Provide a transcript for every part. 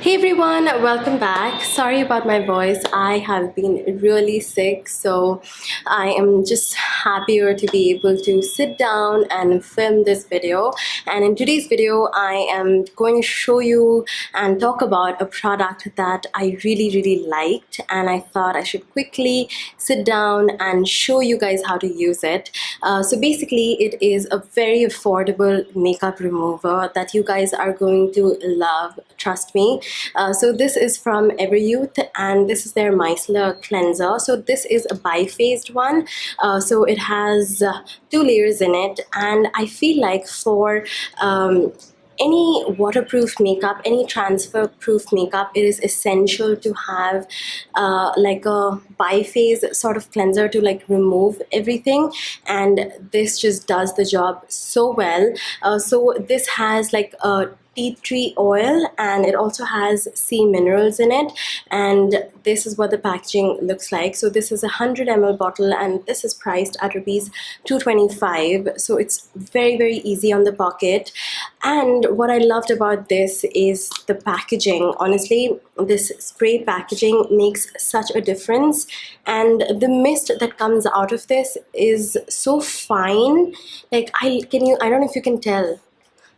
Hey everyone, welcome back. Sorry about my voice. I have been really sick, so I am just happier to be able to sit down and film this video. And in today's video, I am going to show you and talk about a product that I really liked, and I thought I should quickly sit down and show you guys how to use it. So basically, it is a very affordable makeup remover that you guys are going to love, trust me. So this is from Everyuth, and this is their Micellar Cleanser. So this is a bi-phased one. So it has two layers in it, and I feel like for any waterproof makeup, any transfer proof makeup, it is essential to have like a bi-phase sort of cleanser to like remove everything, and this just does the job so well. So this has like a tea tree oil, and it also has sea minerals in it, and this is what the packaging looks like. So this is a 100 ml bottle, and this is priced at rupees 225. So it's very easy on the pocket. And what I loved about this is the packaging. Honestly, this spray packaging makes such a difference, and the mist that comes out of this is so fine. Like I don't know if you can tell,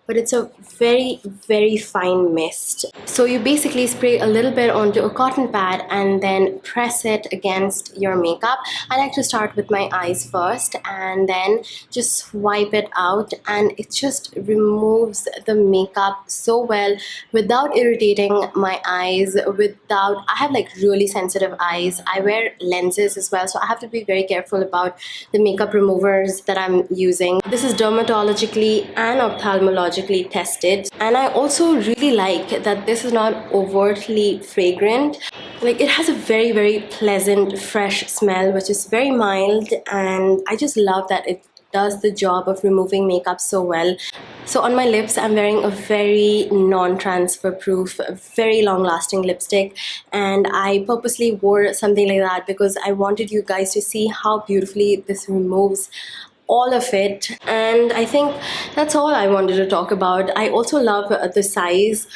but it's a very fine mist. So you basically spray a little bit onto a cotton pad and then press it against your makeup. I like to start with my eyes first and then just swipe it out, and it just removes the makeup so well without irritating my eyes. I have like really sensitive eyes. I wear lenses as well, so I have to be very careful about the makeup removers that I'm using. This is dermatologically and ophthalmologically tested, and I also really like that this is not overtly fragrant. Like it has a very pleasant fresh smell, which is very mild, and I just love that it does the job of removing makeup so well. So on my lips, I'm wearing a very non-transfer proof, very long lasting lipstick, and I purposely wore something like that because I wanted you guys to see how beautifully this removes all of it. And I think that's all I wanted to talk about. I also love the size.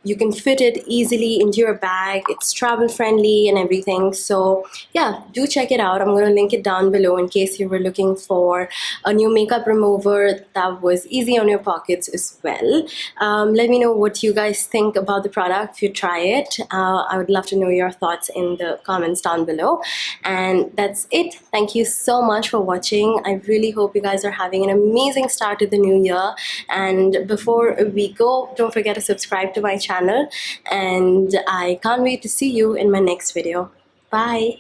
You can fit it easily into your bag. It's travel friendly and everything. So yeah, do check it out. I'm going to link it down below in case you were looking for a new makeup remover that was easy on your pockets as well. Let me know what you guys think about the product if you try it. I would love to know your thoughts in the comments down below. And that's it. Thank you so much for watching. I really hope you guys are having an amazing start to the new year, and before we go, don't forget to subscribe to my channel, and I can't wait to see you in my next video. Bye.